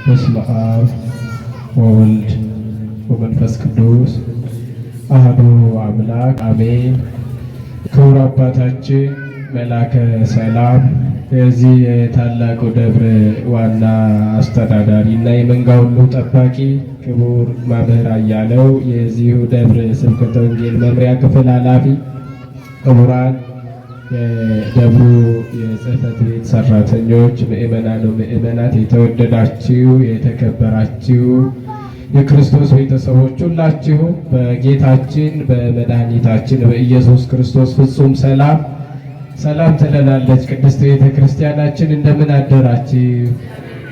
በስመ አብ ወወልድ ወመንፈስ ቅዱስ አሐዱ አምላክ አሜን። ክቡር አባታችን መላከ ሰላም የዚህ የታላቁ ደብር ዋና አስተዳዳሪ እና የመንጋ ሁሉ ጠባቂ ክቡር መምህር አያለው የዚሁ ደብር ስብከተ ወንጌል መምሪያ ክፍል ኃላፊ፣ ክቡራን የደብሩ የጽሕፈት ቤት ሰራተኞች፣ ምእመናን ምእመናት፣ የተወደዳችሁ የተከበራችሁ የክርስቶስ ቤተሰቦች ሁላችሁ በጌታችን በመድኃኒታችን በኢየሱስ ክርስቶስ ፍጹም ሰላም ትለናለች ቅድስት ቤተ ክርስቲያናችን። እንደምን አደራችሁ?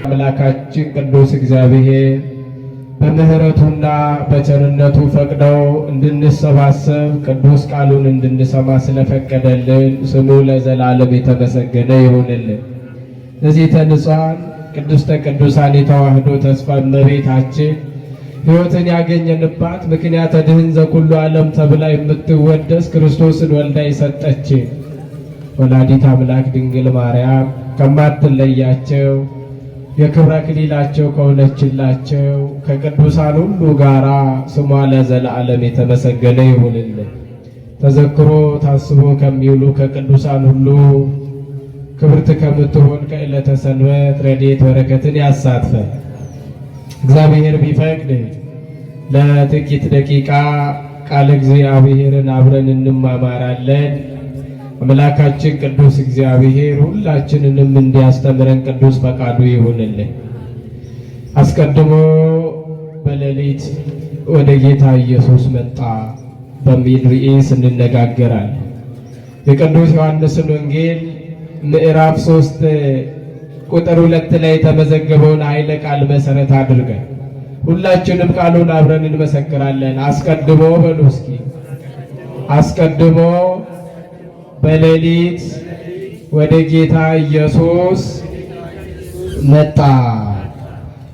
አምላካችን ቅዱስ እግዚአብሔር በምሕረቱና በቸርነቱ ፈቅደው እንድንሰባሰብ ቅዱስ ቃሉን እንድንሰማ ስለፈቀደልን ስሙ ለዘላለም የተመሰገነ ይሁንልን። ለዚህ ተንጿን ቅድስተ ቅዱሳን የተዋሕዶ ተስፋ እመቤታችን ሕይወትን ያገኘንባት ምክንያተ ድኅን ዘኩሉ ዓለም ተብላ የምትወደስ ክርስቶስን ወልዳ የሰጠችን ወላዲት አምላክ ድንግል ማርያም ከማትለያቸው የክብረ አክሊላቸው ከሆነችላቸው ከቅዱሳን ሁሉ ጋራ ስሟ ለዘላለም የተመሰገነ ይሁንልን። ተዘክሮ ታስቦ ከሚውሉ ከቅዱሳን ሁሉ ክብርት ከምትሆን ከዕለተ ሰንበት ረድኤት በረከትን ያሳትፈን። እግዚአብሔር ቢፈቅድ ለጥቂት ደቂቃ ቃለ እግዚአብሔርን አብረን እንማማራለን። አምላካችን ቅዱስ እግዚአብሔር ሁላችንንም እንዲያስተምረን ቅዱስ ፈቃዱ ይሁንልን። አስቀድሞ በሌሊት ወደ ጌታ ኢየሱስ መጣ በሚል ርዕስ እንነጋገራለን። የቅዱስ ዮሐንስን ወንጌል ምዕራፍ 3 ቁጥር 2 ላይ የተመዘገበውን ኃይለ ቃል መሰረት አድርገን ሁላችንም ቃሉን አብረን እንመሰክራለን። አስቀድሞ በሉ እስኪ፣ አስቀድሞ በሌሊት ወደ ጌታ ኢየሱስ መጣ።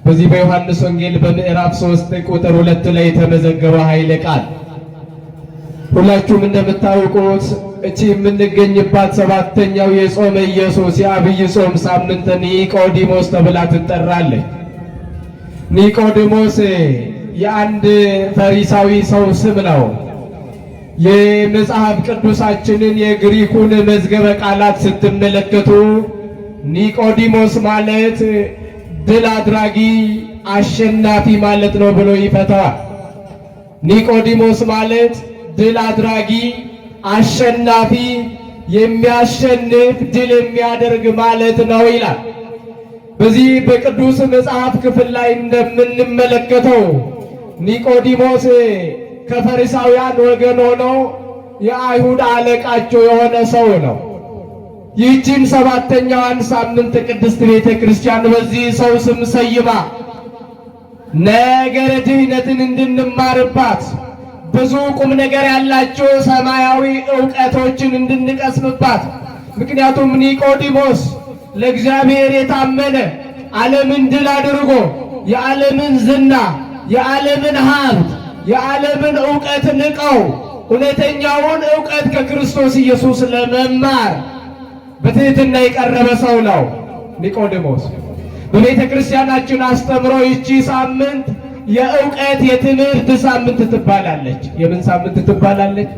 በዚህ በዮሐንስ ወንጌል በምዕራፍ 3 ቁጥር 2 ላይ የተመዘገበ ኃይለ ቃል ሁላችሁም እንደምታውቁት እቺ የምንገኝባት ሰባተኛው የጾመ ኢየሱስ የአብይ ጾም ሳምንት ኒቆዲሞስ ተብላ ትጠራለች። ኒቆዲሞስ የአንድ ፈሪሳዊ ሰው ስም ነው። የመጽሐፍ ቅዱሳችንን የግሪኩን መዝገበ ቃላት ስትመለከቱ ኒቆዲሞስ ማለት ድል አድራጊ አሸናፊ ማለት ነው ብሎ ይፈታዋል። ኒቆዲሞስ ማለት ድል አድራጊ አሸናፊ የሚያሸንፍ ድል የሚያደርግ ማለት ነው ይላል። በዚህ በቅዱስ መጽሐፍ ክፍል ላይ እንደምንመለከተው ኒቆዲሞስ ከፈሪሳውያን ወገን ሆኖ የአይሁድ አለቃቸው የሆነ ሰው ነው። ይህችን ሰባተኛዋን ሳምንት ቅድስት ቤተ ክርስቲያን በዚህ ሰው ስም ሰይማ ነገረ ድኅነትን እንድንማርባት ብዙ ቁም ነገር ያላቸው ሰማያዊ ዕውቀቶችን እንድንቀስምባት። ምክንያቱም ኒቆዲሞስ ለእግዚአብሔር የታመነ ዓለምን ድል አድርጎ የዓለምን ዝና፣ የዓለምን ሀብት፣ የዓለምን ዕውቀት ንቀው እውነተኛውን ዕውቀት ከክርስቶስ ኢየሱስ ለመማር በትሕትና የቀረበ ሰው ነው ኒቆዲሞስ። በቤተ ክርስቲያናችን አስተምሮ ይቺ ሳምንት የዕውቀት የትምህርት ሳምንት ትባላለች። የምን ሳምንት ትባላለች?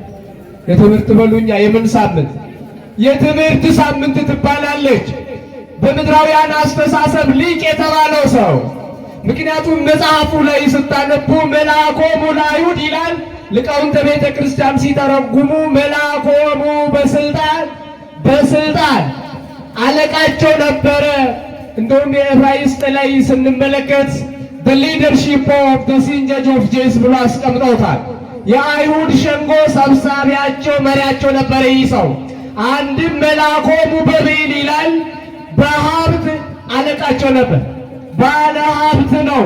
የትምህርት በሉኛ። የምን ሳምንት? የትምህርት ሳምንት ትባላለች። በምድራውያን አስተሳሰብ ሊቅ የተባለው ሰው ምክንያቱም መጽሐፉ ላይ ስታነቡ መልአኮሙ ለአይሁድ ይላል። ሊቃውንተ ቤተ ክርስቲያን ሲተረጉሙ መልአኮሙ በስልጣን አለቃቸው ነበረ። እንደውም የዕብራይስጥ ላይ ስንመለከት the leadership of the synod of Jesus ብሎ አስቀምጠውታል። የአይሁድ ሸንጎ ሰብሳቢያቸው መሪያቸው ነበረ ይህ ሰው። አንድም መልአኮሙ በብዕል ይላል። በሀብት አለቃቸው ነበር። ባለ ሀብት ነው፣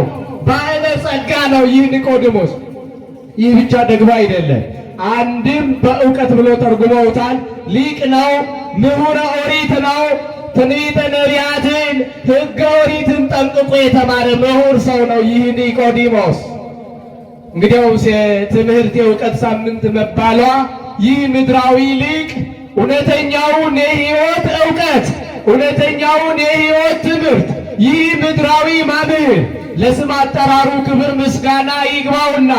ባለ ጸጋ ነው ይህ ኒቆዲሞስ። ይህ ብቻ ደግሞ አይደለም፣ አንድም በእውቀት ብሎ ተርጉመውታል። ሊቅ ነው፣ ምሁረ ኦሪት ነው። ትንቢተ ነቢያትን ሕገ ኦሪትን ጠንቅቆ የተማረ ምሁር ሰው ነው ይህ ኒቆዲሞስ። እንግዲያውስ የትምህርት የእውቀት ሳምንት መባሏ ይህ ምድራዊ ሊቅ እውነተኛውን የሕይወት ዕውቀት፣ እውነተኛውን የሕይወት ትምህርት፣ ይህ ምድራዊ መምህር ለስም አጠራሩ ክብር ምስጋና ይግባውና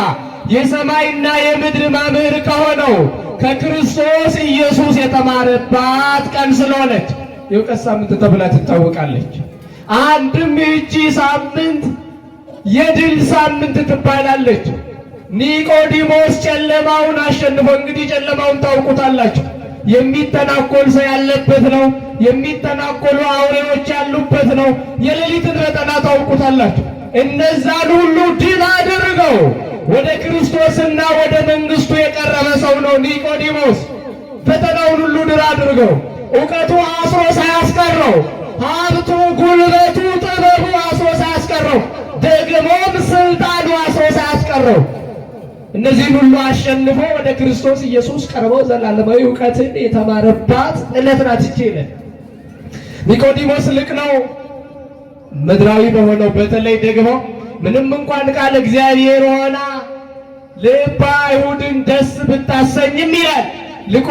የሰማይና የምድር መምህር ከሆነው ከክርስቶስ ኢየሱስ የተማረባት ቀን ስለሆነች የእውቀት ሳምንት ተብላ ትታወቃለች። አንድም ይህቺ ሳምንት የድል ሳምንት ትባላለች። ኒቆዲሞስ ጨለማውን አሸንፎ፣ እንግዲህ ጨለማውን ታውቁታላችሁ፣ የሚተናኮል ሰው ያለበት ነው። የሚተናኮሉ አውሬዎች ያሉበት ነው። የሌሊትን ፈተና ታውቁታላችሁ። እነዛን ሁሉ ድል አድርገው ወደ ክርስቶስና ወደ መንግስቱ የቀረበ ሰው ነው ኒቆዲሞስ። ፈተናውን ሁሉ ድል አድርገው እውቀቱ አስሮ ሳያስቀረው፣ ሀብቱ፣ ጉልበቱ፣ ጥበቡ አስሮ ሳያስቀረው፣ ደግሞም ስልጣኑ አስሮ ሳያስቀረው እነዚህን ሁሉ አሸንፎ ወደ ክርስቶስ ኢየሱስ ቀርበው ዘላለማዊ እውቀትን የተማረባት ዕለት ናት ይህች ዕለት። ኒቆዲሞስ ልቅ ነው ምድራዊ በሆነው በተለይ ደግሞ ምንም እንኳን ቃል እግዚአብሔር ሆና ልበ አይሁድን ደስ ብታሰኝም ይላል ልቁ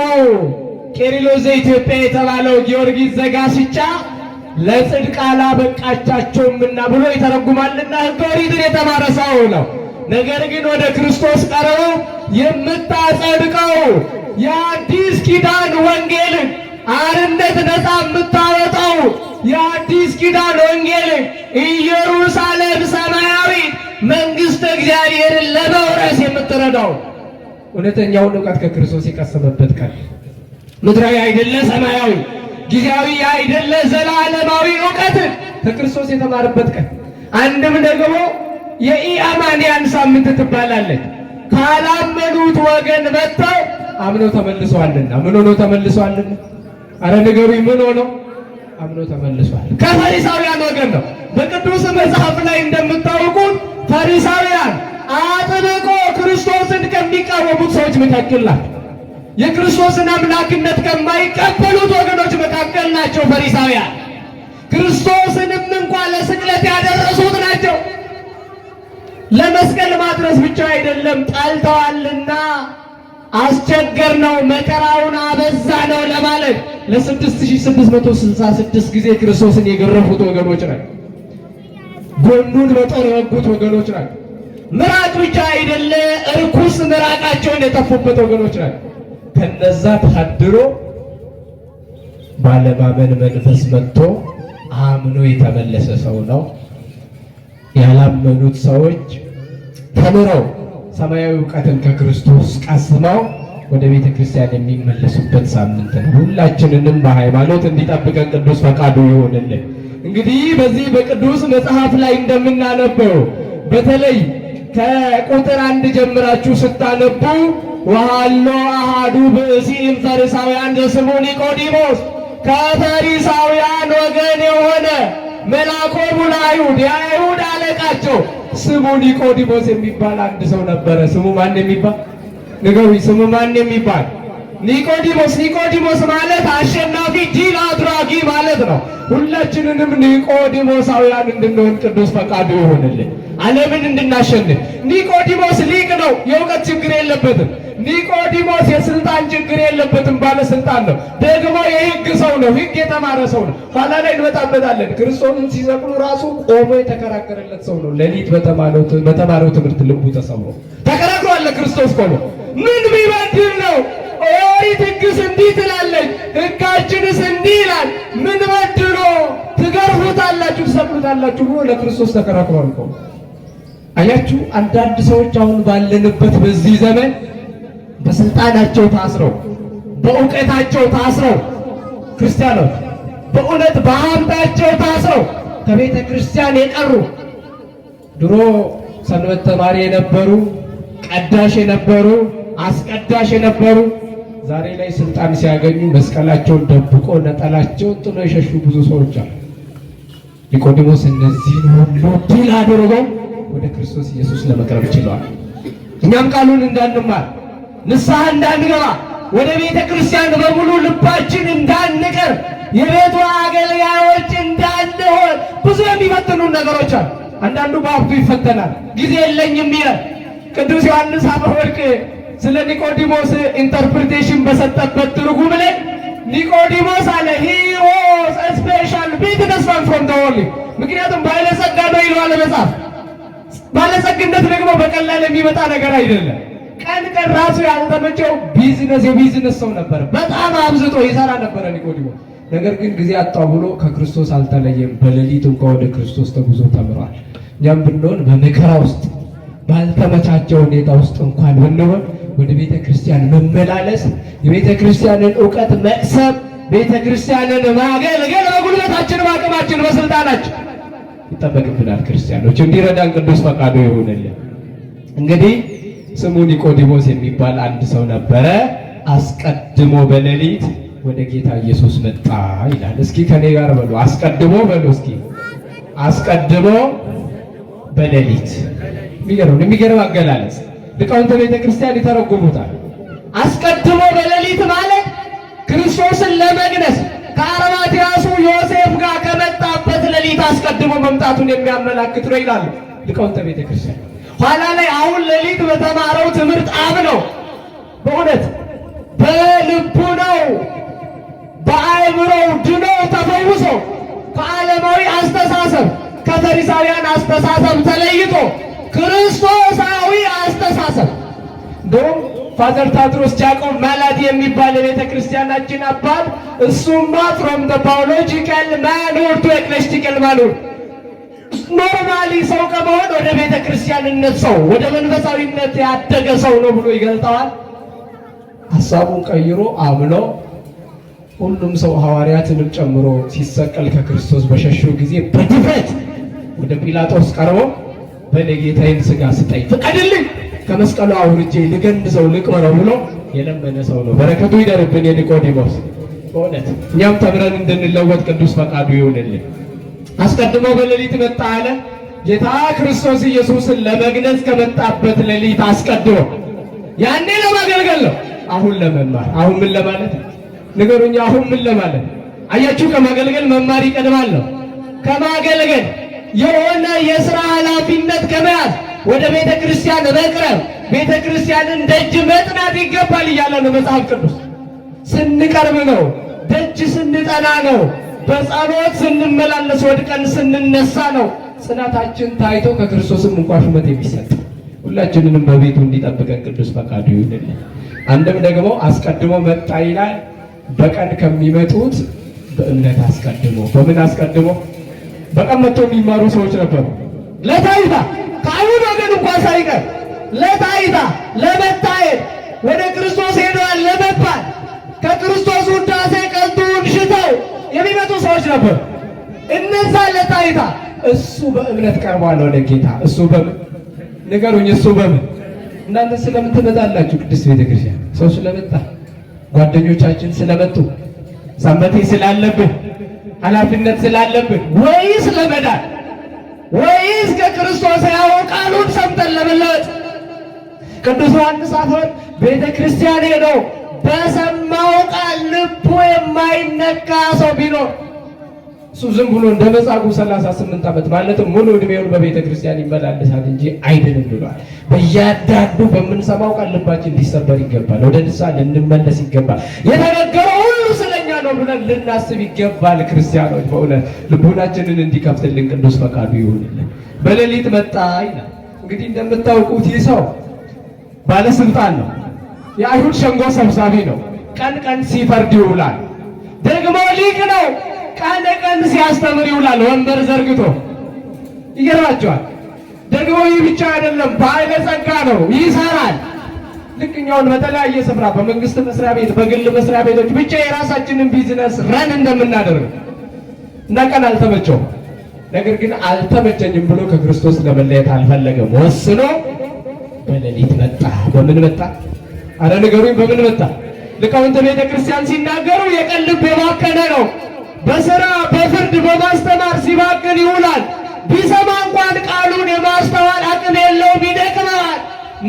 ቄርሎስ ዘኢትዮጵያ የተባለው ጊዮርጊስ ዘጋስጫ ለጽድቅ አላበቃቻቸውምና ብሎ ይተረጉማልና ሕገ ኦሪትን የተማረ ሰው ነው። ነገር ግን ወደ ክርስቶስ ቀርበው የምታጸድቀው የአዲስ ኪዳን ወንጌልን አርነት ነፃ የምታወጣው የአዲስ ኪዳን ወንጌልን ኢየሩሳሌም ሰማያዊ መንግሥተ እግዚአብሔርን ለመውረስ የምትረዳው እውነተኛውን እውቀት ከክርስቶስ የቀሰመበት ቀን፣ ምድራዊ አይደለ ሰማያዊ፣ ጊዜያዊ አይደለ ዘላለማዊ እውቀትን ከክርስቶስ የተማረበት ቀን። አንድም ደግሞ የኢአማንያን ሳምንት ትባላለች። ካላመኑት ወገን መጥተው አምነው ተመልሰዋልና። ምን ሆነው ተመልሰዋልና? አረ ንገሩኝ፣ ምን ሆነው? አምነው ተመልሰዋል። ከፈሪሳውያን ወገን ነው። በቅዱስ መጽሐፍ ላይ እንደምታውቁት ፈሪሳውያን አጥብቆ ክርስቶስን ከሚቃወሙት ሰዎች መካከል ናቸው። የክርስቶስን አምላክነት ከማይቀበሉት ወገኖች መካከል ናቸው ፈሪሳውያን። ክርስቶስንም እንኳን ለስቅለት ያደረሱት ናቸው። ለመስቀል ማድረስ ብቻ አይደለም፣ ጣልተዋልና አስቸገር ነው፣ መከራውን አበዛ ነው ለማለት ለ6666 ጊዜ ክርስቶስን የገረፉት ወገኖች ናቸው። ጎኑን በጦር የወጉት ወገኖች ናቸው። ምራቅ ብቻ አይደለ፣ እርኩስ ምራቃቸውን የጠፉበት ወገኖች ናቸው። ከነዛ ተሐድሮ ባለማመን መንፈስ መጥቶ አምኖ የተመለሰ ሰው ነው። ያላመኑት ሰዎች ተምረው ሰማያዊ እውቀትን ከክርስቶስ ቀስመው ወደ ቤተ ክርስቲያን የሚመለሱበት ሳምንት ነው። ሁላችንንም በሃይማኖት እንዲጠብቀን ቅዱስ ፈቃዱ ይሆንልን። እንግዲህ በዚህ በቅዱስ መጽሐፍ ላይ እንደምናነበው በተለይ ከቁጥር 1 ጀምራችሁ ስታነቡ ወሃሎ አሃዱ ብእሲም ፈሪሳውያን ዘስሙ ኒቆዲሞስ፣ ከፈሪሳውያን ወገን የሆነ መልአኮሙ ለአይሁድ የአይሁድ አለቃቸው ስሙ ኒቆዲሞስ የሚባል አንድ ሰው ነበረ። ስሙ ማን የሚባል ንገሩኝ? ስሙ ማን የሚባል? ኒቆዲሞስ። ኒቆዲሞስ ማለት አሸናፊ ድል አድራጊ ማለት ነው። ሁላችንንም ኒቆዲሞሳውያን እንድንሆን ቅዱስ ፈቃዱ ይሆንልን፣ ዓለምን እንድናሸንፍ። ኒቆዲሞስ ሊቅ ነው፣ የእውቀት ችግር የለበትም። ኒቆዲሞስ የስልጣን ችግር የለበትም፣ ባለስልጣን ነው። ደግሞ የሕግ ሰው ነው፣ ሕግ የተማረ ሰው ነው። ኋላ ላይ እንመጣበታለን። ክርስቶስን ሲሰቅሉ ራሱ ቆሞ የተከራከረለት ሰው ነው። ሌሊት በተማረው ትምህርት ልቡ ተሰብሮ ተከራክሯል ክርስቶስ ቆሞ። ምን ቢበድል ነው? ኦሪት ሕግስ እንዲህ ትላለች፣ ሕጋችንስ እንዲህ ይላል። ምን በድሎ ትገርፉታላችሁ፣ ትሰቅሉታላችሁ ብሎ ለክርስቶስ ተከራክሯል እኮ። አያችሁ፣ አንዳንድ ሰዎች አሁን ባለንበት በዚህ ዘመን በስልጣናቸው ታስረው በእውቀታቸው ታስረው ክርስቲያኖች በእውነት በሀብታቸው ታስረው ከቤተ ክርስቲያን የቀሩ ድሮ ሰንበት ተማሪ የነበሩ ቀዳሽ የነበሩ አስቀዳሽ የነበሩ ዛሬ ላይ ስልጣን ሲያገኙ መስቀላቸውን ደብቆ ነጠላቸውን ጥሎ የሸሹ ብዙ ሰዎች አሉ። ኒቆዲሞስ እነዚህን ሁሉ ድል አድርገው ወደ ክርስቶስ ኢየሱስ ለመቅረብ ችለዋል። እኛም ቃሉን እንዳንማር ንስሐ እንዳንገባ ወደ ቤተ ክርስቲያን በሙሉ ልባችን እንዳንቀር የቤቱ አገልጋዮች እንዳንሆን ብዙ የሚፈትኑ ነገሮች አሉ። አንዳንዱ በሀብቱ ይፈተናል፣ ጊዜ የለኝም ይላል። ቅዱስ ዮሐንስ አፈወርቅ ስለ ኒቆዲሞስ ኢንተርፕሪቴሽን በሰጠበት ትርጉም ላይ ኒቆዲሞስ አለ he was a special business man from the holy። ምክንያቱም ባለጸጋ ነው ይለዋል መጽሐፍ። ባለጸግነት ደግሞ በቀላል የሚመጣ ነገር አይደለም። ቀን ቀን ራሱ ያልተመቸው የቢዝነስ ሰው ነበር። በጣም አብዝቶ ይሰራ ነበር ኒቆዲሞስ። ነገር ግን ጊዜ አጣው ብሎ ከክርስቶስ አልተለየም። በሌሊት እንኳን ወደ ክርስቶስ ተጉዞ ተምሯል። እኛም ብንሆን በመከራ ውስጥ ባልተመቻቸው ሁኔታ ውስጥ እንኳን ብንሆን ወደ ቤተ ክርስቲያን መመላለስ፣ የቤተ ክርስቲያንን ዕውቀት መቅሰም፣ ቤተ ክርስቲያንን ማገልገል በጉልበታችን በአቅማችን በስልጣናችን ይጠበቅብናል። ክርስቲያኖች እንዲረዳን ቅዱስ ፈቃዱ ይሁንልን። እንግዲህ ስሙ ኒቆዲሞስ የሚባል አንድ ሰው ነበረ። አስቀድሞ በሌሊት ወደ ጌታ ኢየሱስ መጣ ይላል። እስኪ ከኔ ጋር በሉ አስቀድሞ በሉ እስኪ አስቀድሞ በሌሊት። የሚገርም አገላለጽ ሊቃውንተ ቤተ ክርስቲያን ይተረጉሙታል። አስቀድሞ በሌሊት ማለት ክርስቶስን ለመግነዝ ከአርማትያሱ ዮሴፍ ጋር ከመጣበት ሌሊት አስቀድሞ መምጣቱን የሚያመላክት ነው ይላሉ ሊቃውንተ ቤተ ክርስቲያን። ኋላ ላይ አሁን ሌሊት በተማረው ትምህርት አምነው በእውነት በልቡ ነው በአእምሮው ድኖ ተፈውሶ ከዓለማዊ አስተሳሰብ ከፈሪሳውያን አስተሳሰብ ተለይቶ ክርስቶሳዊ አስተሳሰብ እንደውም ፋዘር ታድሮስ ዲያቆን ማላዲ የሚባል የቤተ ክርስቲያናችን አባት እሱማ from the biological manhood to ecclesiastical manhood ኖርማሊ ሰው ከመሆን ወደ ቤተ ክርስቲያንነት ሰው ወደ መንፈሳዊነት ያደገ ሰው ነው ብሎ ይገልጠዋል። ሐሳቡን ቀይሮ አምኖ ሁሉም ሰው ሐዋርያትንም ጨምሮ ሲሰቀል ከክርስቶስ በሸሹ ጊዜ በድፍረት ወደ ጲላጦስ ቀርቦ በለጌታዬን ሥጋ ስጠኝ ፍቀድልኝ ከመስቀሉ አውርጄ ልገንዘው ልቅበረው ብሎ የለመነ ሰው ነው። በረከቱ ይደርብን የኒቆዲሞስ። በእውነት እኛም ተምረን እንድንለወጥ ቅዱስ ፈቃዱ ይሁንልን። አስቀድሞ በሌሊት መጣ አለ። ጌታ ክርስቶስ ኢየሱስን ለመግነዝ ከመጣበት ሌሊት አስቀድሞ ያኔ ለማገልገል ነው። አሁን ለመማር አሁን ምን ለማለት ንገሩኛ? አሁን ምን ለማለት አያችሁ? ከማገልገል መማር ይቀድማል ነው። ከማገልገል የሆነ የሥራ ኃላፊነት ከመያዝ ወደ ቤተ ክርስቲያን መቅረብ፣ ቤተ ክርስቲያንን ደጅ መጥናት ይገባል እያለ ነው መጽሐፍ ቅዱስ። ስንቀርብ ነው፣ ደጅ ስንጠና ነው፣ በጸሎት ስንመላለስ ወድቀን ስንነሳ ነው ጽናታችን ታይቶ ከክርስቶስም እንኳን ሹመት የሚሰጥ። ሁላችንንም በቤቱ እንዲጠብቀን ቅዱስ ፈቃዱ ይሁንልን። አንድም ደግሞ አስቀድሞ መጣ ይላል። በቀን ከሚመጡት በእምነት አስቀድሞ በምን አስቀድሞ? በቀን መጥቶ የሚማሩ ሰዎች ነበሩ። ለታይታ ከአይሁድ ወገን እንኳን ሳይቀር ለታይታ ለመታየት ወደ ክርስቶስ ሄደዋል ለመባል ከክርስቶስ ውዳሴ ቀልጡን ሽተው የሚመጡ ሰዎች ነበሩ። እነዛ ለታይታ፣ እሱ በእምነት ቀርቧል ወደ ጌታ። እሱ በምን ንገሩኝ? እሱ በምን? እናንተ ስለምን ትመጣላችሁ? ቅድስት ቤተክርስቲያን ሰው ስለመጣ፣ ጓደኞቻችን ስለመጡ፣ ሰንበቴ ስላለብን፣ ኃላፊነት ስላለብን፣ ወይስ ለመዳን ወይስ ከክርስቶስ ያው ቃሉን ሰምተን ለመለወጥ? ቅዱስ ዮሐንስ አፈወርቅ ቤተክርስቲያን ሄዶ በሰማው ቃል ልቡ የማይነካ ሰው ቢኖር እሱ ዝም ብሎ እንደ መጻጉዕ 38 ዓመት ማለትም ሙሉ ዕድሜውን በቤተ ክርስቲያን ይመላለሳል እንጂ አይድንም ብሏል። በእያንዳንዱ በምንሰማው ቃል ልባችን ሊሰበር ይገባል። ወደ ንስሐ ልንመለስ ይገባል። የተነገረው ሁሉ ስለኛ ነው ብለን ልናስብ ይገባል። ክርስቲያኖች በእውነት ልቡናችንን እንዲከፍትልን ቅዱስ ፈቃዱ ይሁንልን። በሌሊት መጣ ይላል። እንግዲህ እንደምታውቁት ይህ ሰው ባለስልጣን ነው። የአይሁድ ሸንጎ ሰብሳቢ ነው። ቀን ቀን ሲፈርድ ይውላል። ደግሞ ሊቅ ነው። ቀን ቀን ሲያስተምር ይውላል ወንበር ዘርግቶ። ይገርማቸዋል። ደግሞ ይህ ብቻ አይደለም፣ ባለጸጋ ነው፣ ይሰራል። ልክ እኛውን በተለያየ ስፍራ በመንግስት መስሪያ ቤት፣ በግል መስሪያ ቤቶች ብቻ የራሳችንን ቢዝነስ ረን እንደምናደርግ እና ቀን አልተመቸውም። ነገር ግን አልተመቸኝም ብሎ ከክርስቶስ ለመለየት አልፈለገም። ወስኖ በሌሊት መጣ። በምን መጣ? አረ ንገሩኝ፣ በምን መጣ? ሊቃውንተ ቤተ ክርስቲያን ሲናገሩ የቀን ልብ የባከነ ነው። በሥራ በፍርድ በማስተማር ሲባክን ይውላል። ቢሰማ እንኳን ቃሉን የማስተዋል አቅም የለውም፣ ይደክመዋል።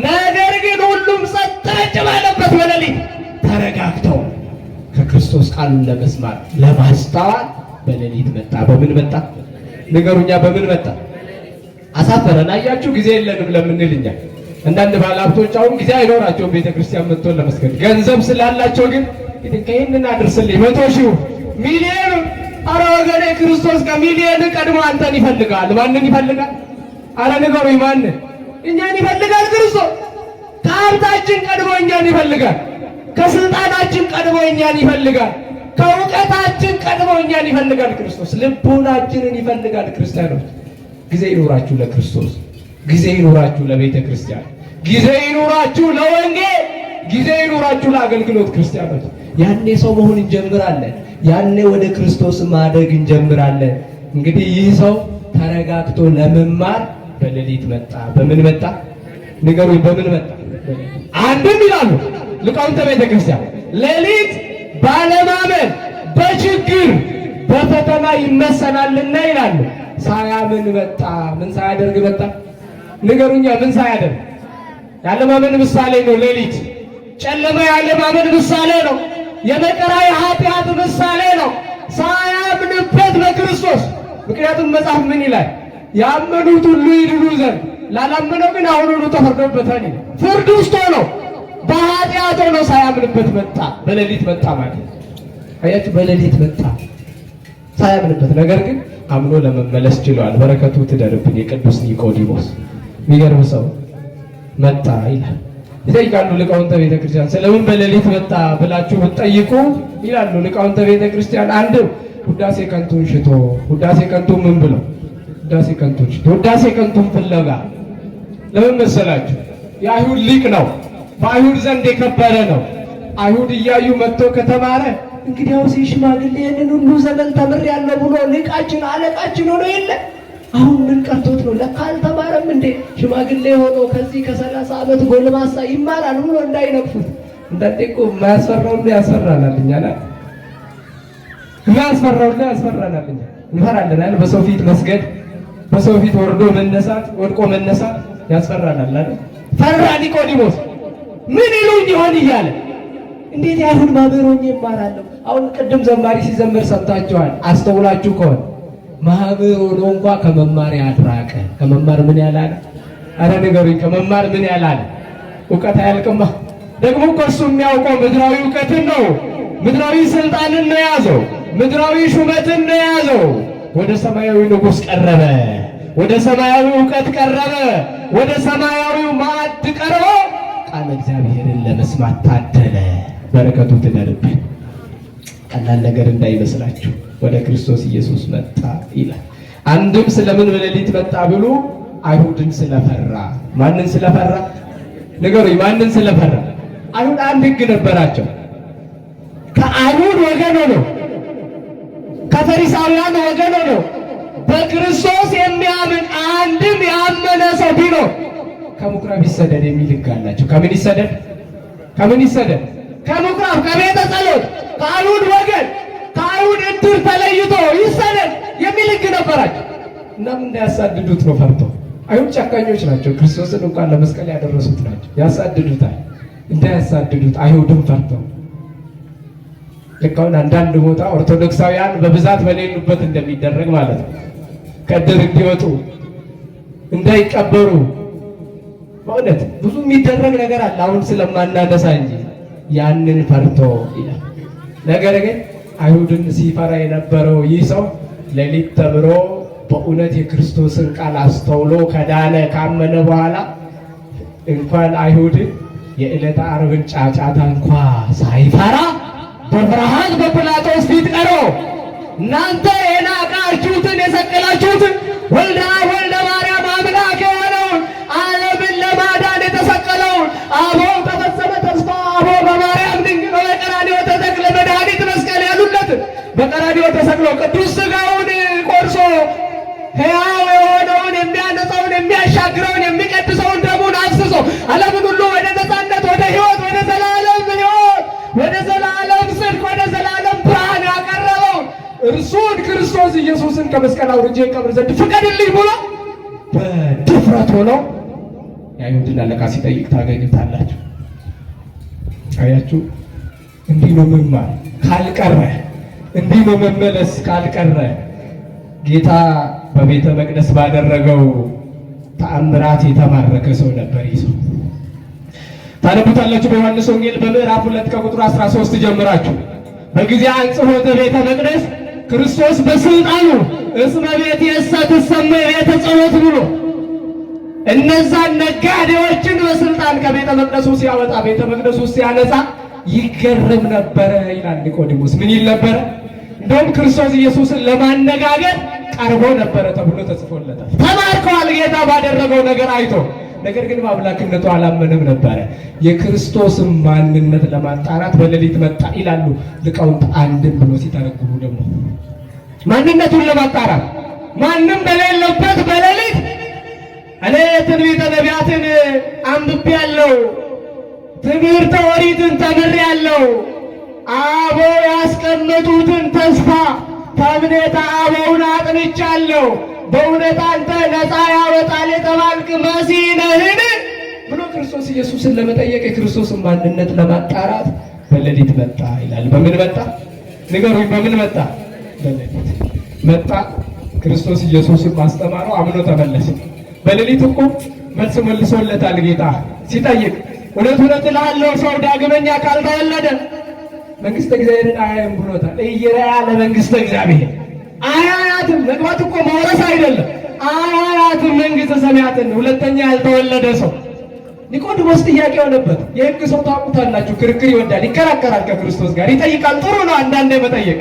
ነገር ግን ሁሉም ጸጥ ረጭ ባለበት በሌሊት ተረጋግተው ከክርስቶስ ቃሉን ለመስማት ለማስተዋል በሌሊት መጣ። በምን መጣ? ንገሩኛ፣ በምን መጣ? አሳፈረን። አያችሁ፣ ጊዜ የለንም ለምንል እኛ አንዳንድ ባለሀብቶች አሁን ጊዜ አይኖራቸውም ቤተክርስቲያን መጥቶ ለመስገድ። ገንዘብ ስላላቸው ግን ይሄንን አድርስልኝ 100 ሺህ ሚሊዮን። ኧረ ወገኔ ክርስቶስ ከሚሊዮን ቀድሞ አንተን ይፈልጋል። ማንን ይፈልጋል? ኧረ ንገሩኝ፣ ማንን? እኛን ይፈልጋል ክርስቶስ። ከሀብታችን ቀድሞ እኛን ይፈልጋል። ከስልጣናችን ቀድሞ እኛን ይፈልጋል። ከእውቀታችን ቀድሞ እኛን ይፈልጋል ክርስቶስ። ልቦናችንን ይፈልጋል። ክርስቲያኖች ጊዜ ይኖራችሁ ለክርስቶስ፣ ጊዜ ይኖራችሁ ለቤተ ክርስቲያን፣ ጊዜ ይኖራችሁ ለወንጌል፣ ጊዜ ይኖራችሁ ለአገልግሎት። ክርስቲያኖች ያኔ ሰው መሆን እንጀምራለን። ያኔ ወደ ክርስቶስ ማደግ እንጀምራለን። እንግዲህ ይህ ሰው ተረጋግቶ ለመማር በሌሊት መጣ። በምን መጣ? ንገሩኝ፣ በምን መጣ? አንድም ይላሉ ሊቃውንተ ቤተ ክርስቲያን ሌሊት ባለማመን በችግር በፈተና ይመሰላልና ይላሉ። ሳያምን መጣ። ምን ሳያደርግ መጣ? ንገሩኛ፣ ምን ሳያደርግ? ያለማመን ምሳሌ ነው። ሌሊት ጨለማ ያለማመን ምሳሌ ነው። የመከራ የኃጢአት ምሳሌ ነው። ሳያምንበት በክርስቶስ። ምክንያቱም መጽሐፍ ምን ይላል? ያመኑት ሁሉ ይድኑ ዘንድ፣ ላላመነው ግን አሁኑኑ ተፈርዶበታል። ፍርድ ውስጥ ሆኖ በኃጢአት ሆኖ ሳያምንበት መጣ። በሌሊት መጣ ማለት አያችሁ፣ በሌሊት መጣ ሳያምንበት። ነገር ግን አምኖ ለመመለስ ችሏል። በረከቱ ትደርብን። የቅዱስ ኒቆዲሞስ የሚገርም ሰው መጣ ይላል። ይጠይቃሉ ሊቃውንተ ቤተክርስቲያን ስለምን በሌሊት መጣ ብላችሁ ብትጠይቁ ይላሉ ሊቃውንተ ቤተክርስቲያን አንድ ውዳሴ ከንቱን ሽቶ። ውዳሴ ከንቱ ምን ብሎ? ውዳሴ ከንቱን ሽቶ፣ ውዳሴ ከንቱን ፍለጋ። ለምን መሰላችሁ? የአይሁድ ሊቅ ነው። በአይሁድ ዘንድ የከበረ ነው። አይሁድ እያዩ መጥቶ ከተማረ እንግዲያውስ ሽማግሌ ይህንን ሁሉ ዘመን ተምሬያለሁ ብሎ ሊቃችን አለቃችን ሆኖ የለ አሁን ምን ቀርቶት ነው? ለካ አልተማረም እንዴ? ሽማግሌ ሆኖ ከዚህ ከ30 ዓመት ጎልማሳ ይማራል ብሎ እንዳይነቅፉት። እንዳንዴ እኮ የማያስፈራው ያስፈራናል። እኛ ላይ የማያስፈራው ያስፈራናል። እኛ እንፈራለን። በሰው ፊት መስገድ፣ በሰው ፊት ወርዶ መነሳት፣ ወድቆ መነሳት ያስፈራናል አይደል? ፈራ ኒቆዲሞስ። ምን ይሉኝ ይሆን እያለ እንዴት የአይሁድ ማህበር ሆኜ እማራለሁ? አሁን ቅድም ዘማሪ ሲዘምር ሰምታችኋል። አስተውላችሁ ከሆነ ማህበር ሆኖ እንኳ ከመማር ያድራቀ። ከመማር ምን ያላለ? አረ ንገሩኝ፣ ከመማር ምን ያላለ? እውቀት አያልቅማ። ደግሞ እኮ እሱ የሚያውቀው ምድራዊ እውቀትን ነው። ምድራዊ ስልጣንን ነው የያዘው። ምድራዊ ሹመትን ነው የያዘው። ወደ ሰማያዊ ንጉሥ ቀረበ። ወደ ሰማያዊ እውቀት ቀረበ። ወደ ሰማያዊው ማዕድ ቀርቦ ቃለ እግዚአብሔርን ለመስማት ታደለ። በረከቱ ትደርብን። ቀላል ነገር እንዳይመስላችሁ። ወደ ክርስቶስ ኢየሱስ መጣ ይላል። አንድም ስለምን በሌሊት መጣ ብሎ አይሁድን ስለፈራ። ማንን ስለፈራ? ንገሩኝ፣ ማንን ስለፈራ? አይሁድ አንድ ሕግ ነበራቸው። ከአይሁድ ወገን ሆኖ ከፈሪሳውያን ወገን ሆኖ በክርስቶስ የሚያምን አንድም ያመነ ሰው ቢኖር ከምኩራብ ይሰደድ የሚል ሕግ አላቸው። ከምን ይሰደድ? ከምን ይሰደድ? ከምኩራብ፣ ከቤተ ጸሎት፣ ከአይሁድ ወገን፣ ከአይሁድ እድር ተለይቶ ይሰደድ የሚል ሕግ ነበራቸው። እናም እንዳያሳድዱት ነው ፈርተው። አይሁድ ጨካኞች ናቸው። ክርስቶስን እንኳን ለመስቀል ያደረሱት ናቸው። ያሳድዱታል። እንዳያሳድዱት አይሁድም ፈርተው። ልክ አሁን አንዳንድ ቦታ ኦርቶዶክሳውያን በብዛት በሌሉበት እንደሚደረግ ማለት ነው። ከእድር እንዲወጡ እንዳይቀበሩ በእውነት ብዙ የሚደረግ ነገር አለ። አሁን ስለማናነሳ እንጂ ያንን ፈርቶ ይላል። ነገር ግን አይሁድን ሲፈራ የነበረው ይህ ሰው ሌሊት ተምሮ በእውነት የክርስቶስን ቃል አስተውሎ ከዳነ ካመነ በኋላ እንኳን አይሁድን የዕለተ ዓርብን ጫጫታ እንኳ ሳይፈራ በፍርሃት በጲላጦስ ፊት ቀርቦ እናንተ የናቃችሁትን የሰቀላችሁትን ወልደ አብ ወልደ ማርያም አምላክ የሆነውን ዓለምን ለማዳን የተሰቀለውን አበው ተፈጸመ ተስፋ አበው በማርያም ድንግል በቀራንዮ ተሰቅለ መድኃኒት መስቀል ያሉለትን በቀራንዮ ተሰቅሎ ቅዱስ ሥጋውን ቆርሶ ሕያው የሆነውን የሚያነጻውን የሚያሻግረውን የሚቀድሰውን ደሙን አፍስሶ ዓለምን ሁሉ ወደ ነፃነት፣ ወደ ሕይወት፣ ወደ ዘላለም ሕይወት፣ ወደ ዘላለም ጽድቅ፣ ወደ ዘላለም ብርሃን ያቀረበው እርሱን ክርስቶስ ኢየሱስን ከመስቀል አውርጄ ቀብር ዘንድ ፍቀድልኝ ብሎ በድፍረት ሆነው የአይሁድን አለቃ ሲጠይቅ ታገኙታላችሁ። አያችሁ፣ እንዲህ ነው መማር ካልቀረ፣ እንዲህ ነው መመለስ ካልቀረ። ጌታ በቤተ መቅደስ ባደረገው ተአምራት የተማረከ ሰው ነበር። ይህ ሰው ታነቡታላችሁ በዮሐንስ ወንጌል በምዕራፍ 2 ከቁጥር 13 ጀምራችሁ። በጊዜ አንጽሖተ ቤተ መቅደስ ክርስቶስ በስልጣኑ እስመ ቤትየሰ ትሰመይ ቤተ ጸሎት ብሎ እነዛን ነጋዴዎችን በስልጣን ከቤተ መቅደሱ ሲያወጣ ቤተ መቅደሱ ሲያነጻ ይገርም ነበረ ይላል ኒቆዲሞስ። ምን ይል ነበረ? እንደውም ክርስቶስ ኢየሱስን ለማነጋገር ቀርቦ ነበረ ተብሎ ተጽፎለታል። ተማርከዋል ጌታ ባደረገው ነገር አይቶ። ነገር ግን በአምላክነቱ አላመነም ነበረ። የክርስቶስን ማንነት ለማጣራት በሌሊት መጣ ይላሉ ሊቃውንት። አንድም ብሎ ሲተረጉሙ ደግሞ ማንነቱን ለማጣራት ማንም በሌለበት በሌሊት እኔ ትንቢተ ነቢያትን አንብቤያለሁ፣ ትምህርተ ኦሪትን ተምሬያለሁ፣ አበው ያስቀመጡትን ተስፋ ተምኔተ አበውን አጥንቻለሁ፣ በእውነት አንተ ነፃ ያወጣል የተባልክ መሲህ ነህን ብሎ ክርስቶስ ኢየሱስን ለመጠየቅ የክርስቶስን ማንነት ለማጣራት በሌሊት መጣ ይላል። በምን መጣ ንገሩኝ? በምን መጣ? በሌሊት መጣ። ክርስቶስ ኢየሱስን ማስተማረው አምኖ ተመለሰ። በሌሊት እኮ መልስ መልሶለታል ጌታ ሲጠይቅ። እውነት እውነት እልሃለሁ ሰው ዳግመኛ ካልተወለደ መንግሥተ እግዚአብሔርን አያይም ብሎታል። እየራያ ለመንግሥተ እግዚአብሔር አያያትም። መግባት እኮ መውረስ አይደለም፣ አያያትም መንግሥተ ሰማያትን ሁለተኛ ያልተወለደ ሰው። ኒቆዲሞስ ጥያቄ ሆነበት። የሕግ ሰው ታውቁታላችሁ፣ ክርክር ይወዳል፣ ይከራከራል ከክርስቶስ ጋር ይጠይቃል። ጥሩ ነው አንዳንዴ መጠየቅ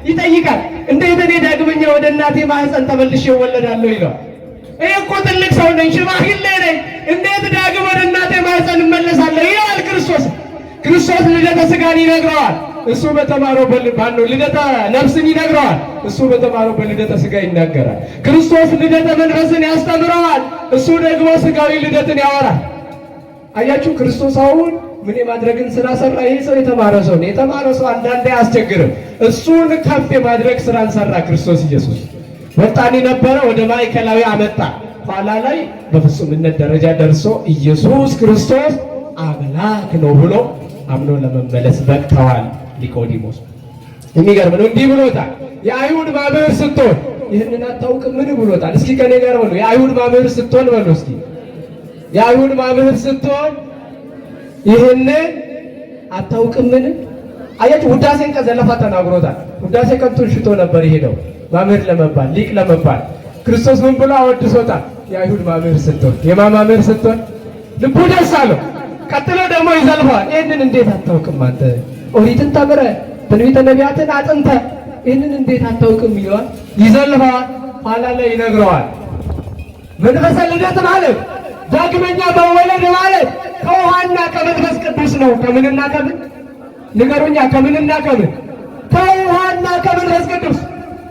ይጠይቃል። እንዴት እኔ ዳግመኛ ወደ እናቴ ማህፀን ተመልሼ እወለዳለሁ ይለዋል። እኔ እኮ ትልቅ ሰው ነኝ፣ ሽማግሌ ነኝ፣ እንዴት ዳግም ወደ እናቴ ማህፀን እመለሳለሁ ይለዋል ክርስቶስ። ክርስቶስ ልደተ ሥጋን ይነግረዋል፣ እሱ በተማረው ባለው ልደተ ነፍስን ይነግረዋል፣ እሱ በተማረው በልደተ ሥጋ ይናገራል። ክርስቶስ ልደተ መንፈስን ያስተምረዋል፣ እሱ ደግሞ ሥጋዊ ልደትን ያወራል። አያችሁ ክርስቶስ አሁን ምን የማድረግን ስራ ሰራ? ይሄ ሰው የተማረ ሰው ነው። የተማረ ሰው አንዳንዴ አያስቸግርም። እሱን ከፍ የማድረግ ስራን ሰራ ክርስቶስ ኢየሱስ። ወጣኒ ነበረ ወደ ማዕከላዊ አመጣ። ኋላ ላይ በፍጹምነት ደረጃ ደርሶ ኢየሱስ ክርስቶስ አምላክ ነው ብሎ አምኖ ለመመለስ በቅተዋል ኒቆዲሞስ። የሚገርም ነው። እንዲህ ብሎታል፣ የአይሁድ መምህር ስትሆን ይህንን አታውቅም ምን ብሎታል? እስኪ ከኔ ጋር በሉ፣ የአይሁድ መምህር ስትሆን በሉ እስኪ፣ የአይሁድ መምህር ስትሆን ይህንን አታውቅምን? አያችሁ ውዳሴን ከዘለፋ ተናግሮታል። ውዳሴ ከንቱን ሽቶ ነበር የሄደው መምህር ለመባል ሊቅ ለመባል። ክርስቶስ ምን ብሎ አወድሶታል? የአይሁድ መምህር ስትሆን። የማ መምህር ስትሆን? ልቡ ደስ አለው። ቀጥሎ ደግሞ ይዘልፈዋል። ይህንን እንዴት አታውቅም አንተ? ኦሪትን ተምረህ ትንቢተ ነቢያትን አጥንተህ ይህንን እንዴት አታውቅም ይለዋል። ይዘልፈዋል። ኋላ ላይ ይነግረዋል። መንፈሰ ልደት ማለት ዳግመኛ መወለድ ማለት ከውሃና ከመንፈስ ቅዱስ ነው። ከምንና ከምን ንገሩኛ? ከምንና ከምን? ከውሃና ከመንፈስ ቅዱስ።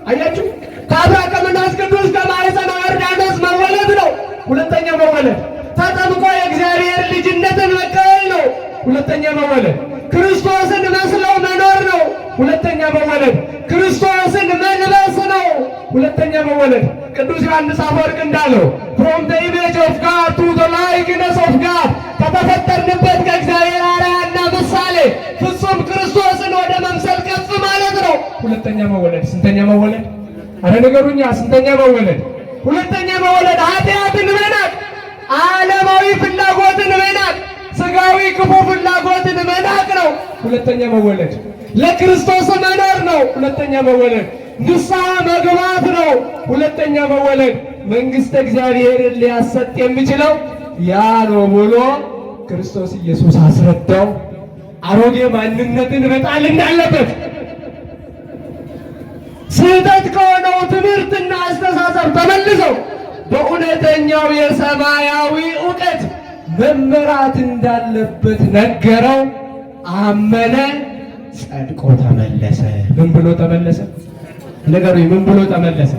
አያችሁ፣ ከአብራ ከመንፈስ ቅዱስ ከማኅፀነ ዮርዳኖስ መወለድ ነው ሁለተኛ መወለድ። ተጠምቆ የእግዚአብሔር ልጅነትን መቀበል ነው ሁለተኛ መወለድ። ክርስቶስን መስለው መኖር ነው ሁለተኛ መወለድ። ክርስቶስን መልበስ ነው ሁለተኛ መወለድ። ቅዱስ ዮሐንስ አፈወርቅ እንዳለው from the image of God to the likeness of God፣ ከተፈጠርንበት ከእግዚአብሔር አርአያና ምሳሌ ፍጹም ክርስቶስን ወደ መምሰል ከፍ ማለት ነው ሁለተኛ መወለድ። ስንተኛ መወለድ? አረ ንገሩኛ፣ ስንተኛ መወለድ? ሁለተኛ መወለድ ኃጢአትን መናቅ፣ ዓለማዊ ፍላጎትን መናቅ፣ ሥጋዊ ክፉ ፍላጎትን መናቅ ነው ሁለተኛ መወለድ። ለክርስቶስ መኖር ነው ሁለተኛ መወለድ። ንስሐ መግባት ነው ሁለተኛ መወለድ። መንግሥተ እግዚአብሔርን ሊያሰጥ የሚችለው ያ ነው ብሎ ክርስቶስ ኢየሱስ አስረዳው። አሮጌ ማንነትን መጣል እንዳለበት፣ ስህተት ከሆነው ትምህርትና አስተሳሰብ ተመልሰው በእውነተኛው የሰማያዊ ዕውቀት መመራት እንዳለበት ነገረው። አመነ፣ ጸድቆ ተመለሰ። ምን ብሎ ተመለሰ? ነገሩ ምን ብሎ ተመለሰ?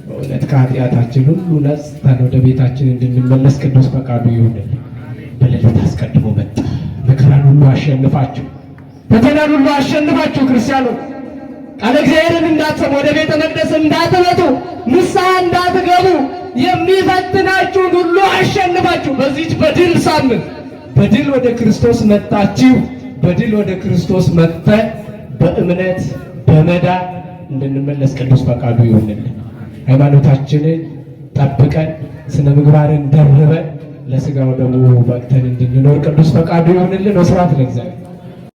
በእውነት ከኃጢአታችን ሁሉ ነጽተን ወደ ቤታችን እንድንመለስ ቅዱስ ፈቃዱ ይሁንልን። በሌሊት አስቀድሞ መጣ። መከራን ሁሉ አሸንፋችሁ፣ ፈተናን ሁሉ አሸንፋችሁ ክርስቲያኖች ቃለ እግዚአብሔርን እንዳትሰሙ፣ ወደ ቤተ መቅደስ እንዳትመጡ፣ ንስሐ እንዳትገቡ የሚፈትናችሁን ሁሉ አሸንፋችሁ በዚች በድል ሳምንት በድል ወደ ክርስቶስ መጣችሁ። በድል ወደ ክርስቶስ መጥተን በእምነት በመዳን እንድንመለስ ቅዱስ ፈቃዱ ይሁንልን። ሃይማኖታችንን ጠብቀን ስነ ምግባርን ደርበን ለሥጋው ደግሞ በቅተን እንድንኖር ቅዱስ ፈቃዱ ይሁንልን። ወስብሐት ለእግዚአብሔር።